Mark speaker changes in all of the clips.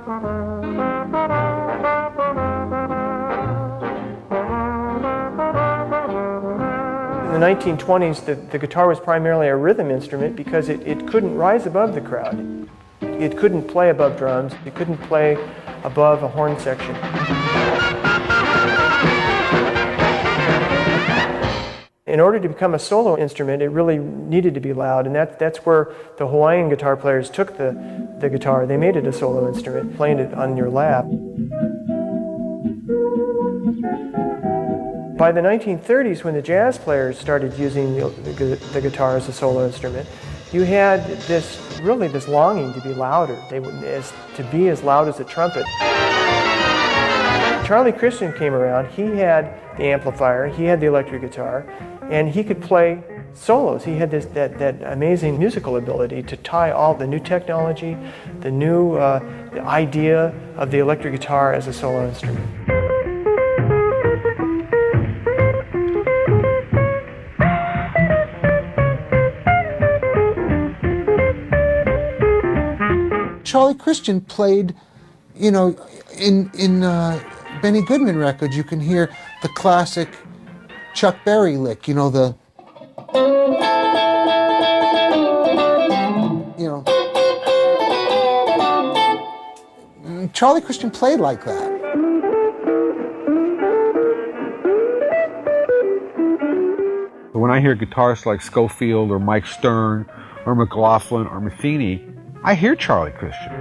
Speaker 1: In the 1920s, the guitar was primarily a rhythm instrument because it couldn't rise above the crowd. It couldn't play above drums. It couldn't play above a horn section. In order to become a solo instrument, it really needed to be loud, and that's where the Hawaiian guitar players took the guitar. They made it a solo instrument, playing it on your lap. By the 1930s, when the jazz players started using the guitar as a solo instrument, you had this longing to be louder, to be as loud as a trumpet. Charlie Christian came around. He had the amplifier, he had the electric guitar, and he could play solos. He had that amazing musical ability to tie all the new technology, the new the idea of the electric guitar as a solo instrument.
Speaker 2: Charlie Christian played, in Benny Goodman records, you can hear the classic Chuck Berry lick, Charlie Christian played like that.
Speaker 3: When I hear guitarists like Scofield or Mike Stern or McLaughlin or Mancini, I hear Charlie Christian.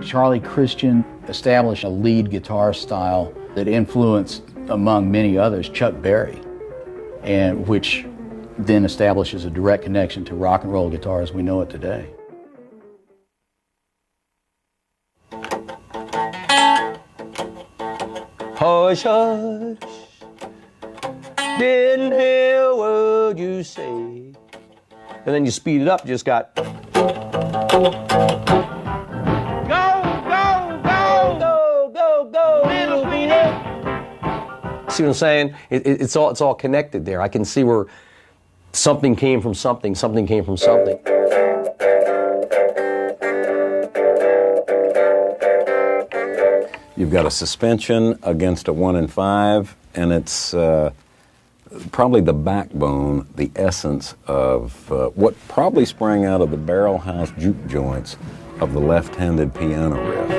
Speaker 4: Charlie Christian established a lead guitar style that influenced, among many others, Chuck Berry, and which then establishes a direct connection to rock and roll guitar as we know it today.
Speaker 5: Hush, hush, didn't hear what you say. And then you speed it up, just got. Go, go, go, go, go, go, little Peter. See what I'm saying? It's all connected there. I can see where something came from something, something came from something.
Speaker 6: You've got a suspension against a 1 in 5, and it's probably the backbone, the essence of what probably sprang out of the barrel house juke joints of the left-handed piano riff.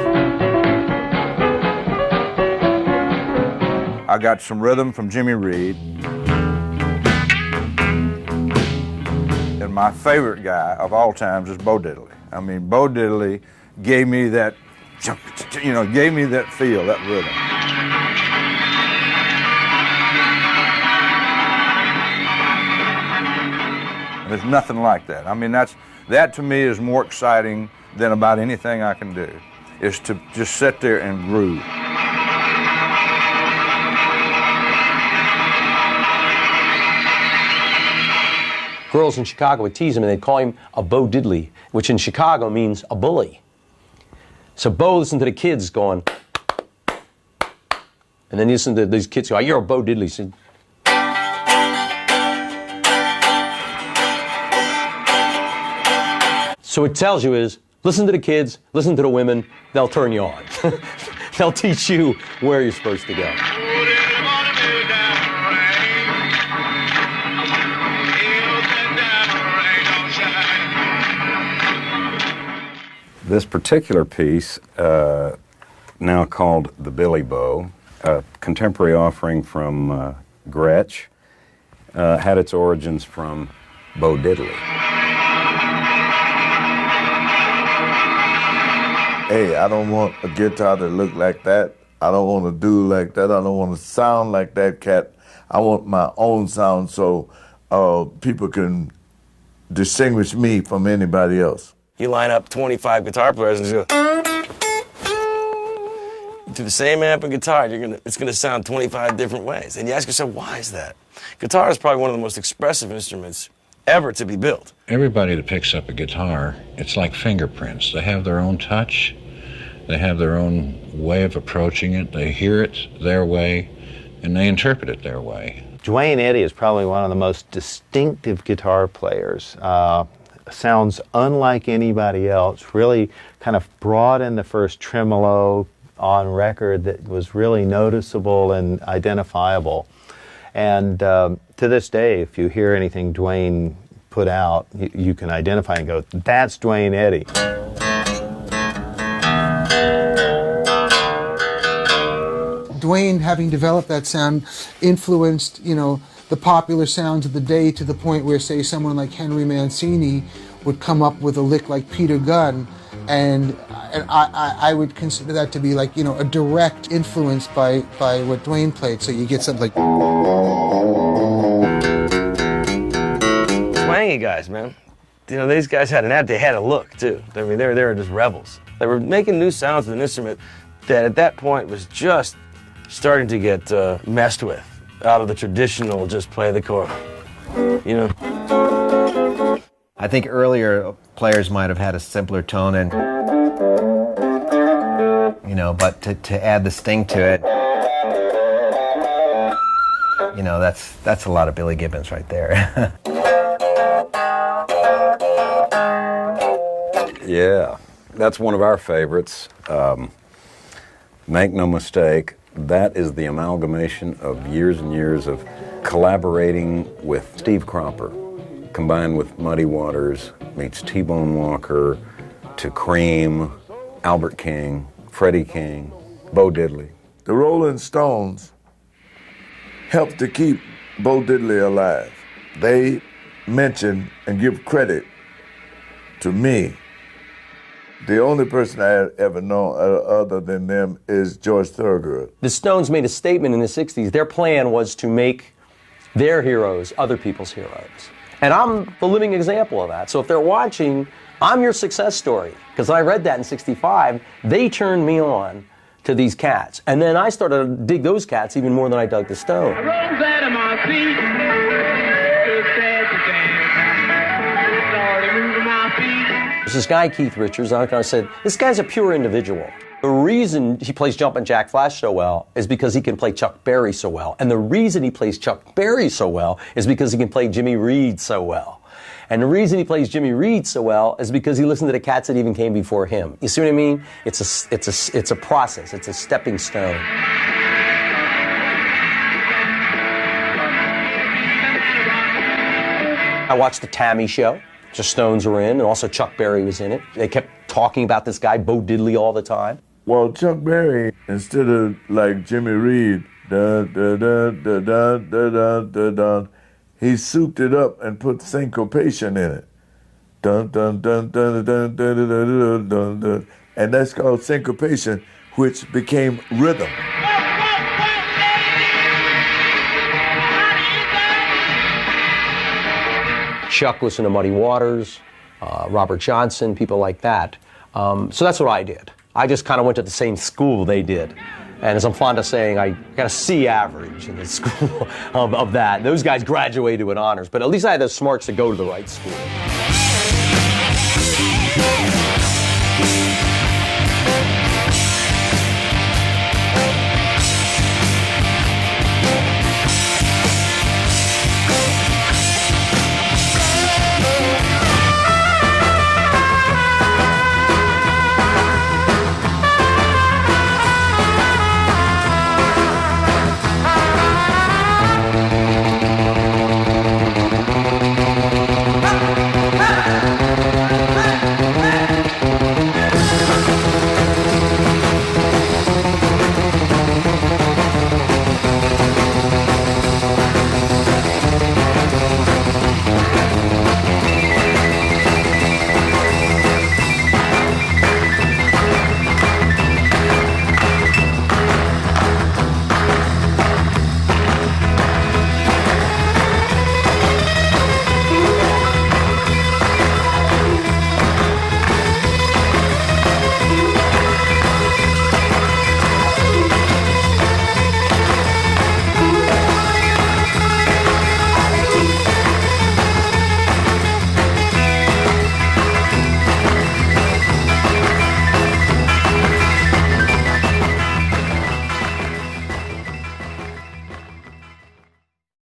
Speaker 7: I got some rhythm from Jimmy Reed. And my favorite guy of all times is Bo Diddley. I mean, Bo Diddley gave me that, gave me that feel, that rhythm. And there's nothing like that. I mean, that to me is more exciting than about anything I can do, is to just sit there and groove.
Speaker 5: Girls in Chicago would tease him and they'd call him a Bo Diddley, which in Chicago means a bully. So Bo listened to the kids going, and then you listen to these kids go, "You're a Bo Diddley." So, so it tells you is, listen to the kids, listen to the women, they'll turn you on. They'll teach you where you're supposed to go.
Speaker 6: This particular piece, now called the Billy Bo, a contemporary offering from Gretsch, had its origins from Bo Diddley.
Speaker 8: Hey, I don't want a guitar that look like that. I don't want to do like that. I don't want to sound like that cat. I want my own sound so people can distinguish me from anybody else.
Speaker 9: You line up 25 guitar players and just go, to the same amp and guitar, it's gonna sound 25 different ways. And you ask yourself, why is that? Guitar is probably one of the most expressive instruments ever to be built.
Speaker 10: Everybody that picks up a guitar, it's like fingerprints. They have their own touch. They have their own way of approaching it. They hear it their way. and they interpret it their way.
Speaker 11: Duane Eddy is probably one of the most distinctive guitar players. Sounds unlike anybody else, really kind of brought in the first tremolo on record that was really noticeable and identifiable. And to this day, if you hear anything Duane put out, you can identify and go, that's Duane Eddy.
Speaker 2: Duane, having developed that sound, influenced, the popular sounds of the day to the point where, say, someone like Henry Mancini would come up with a lick like Peter Gunn, and I would consider that to be like, a direct influence by what Duane played. So you get something like...
Speaker 9: Twangy guys, man. These guys had they had a look, too. I mean, they were just rebels. They were making new sounds with an instrument that at that point was just starting to get messed with out of the traditional just play the chord,
Speaker 12: I think earlier players might have had a simpler tone, and but to add the sting to it, that's a lot of Billy Gibbons right there.
Speaker 6: Yeah, that's one of our favorites. Make no mistake, that is the amalgamation of years and years of collaborating with Steve Cropper, combined with Muddy Waters, meets T-Bone Walker, to Cream, Albert King, Freddie King, Bo Diddley.
Speaker 8: The Rolling Stones helped to keep Bo Diddley alive. They mention and give credit to me. The only person I had ever known other than them is George Thorogood.
Speaker 5: The Stones made a statement in the 60s. Their plan was to make their heroes other people's heroes. And I'm the living example of that. So if they're watching, I'm your success story. Because I read that in 65. They turned me on to these cats. And then I started to dig those cats even more than I dug the Stones.
Speaker 13: I rose out of my feet.
Speaker 5: There's this guy, Keith Richards, and I said, this guy's a pure individual. The reason he plays Jumpin' Jack Flash so well is because he can play Chuck Berry so well. And the reason he plays Chuck Berry so well is because he can play Jimmy Reed so well. And the reason he plays Jimmy Reed so well is because he listened to the cats that even came before him. You see what I mean? It's a process. It's a stepping stone. I watched the Tammy Show. The Stones were in, and also Chuck Berry was in it. They kept talking about this guy, Bo Diddley, all the time.
Speaker 8: Well, Chuck Berry, instead of like Jimmy Reed, dun, dun, dun, dun, dun, dun, dun, dun, dun, he souped it up and put syncopation in it. Dun, dun, dun, dun, dun, dun, dun, dun, dun, dun. And that's called syncopation, which became rhythm.
Speaker 5: Chuck listened to Muddy Waters, Robert Johnson, people like that. So that's what I did. I just kind of went to the same school they did. And as I'm fond of saying, I got a C average in the school of that. Those guys graduated with honors, but at least I had the smarts to go to the right school.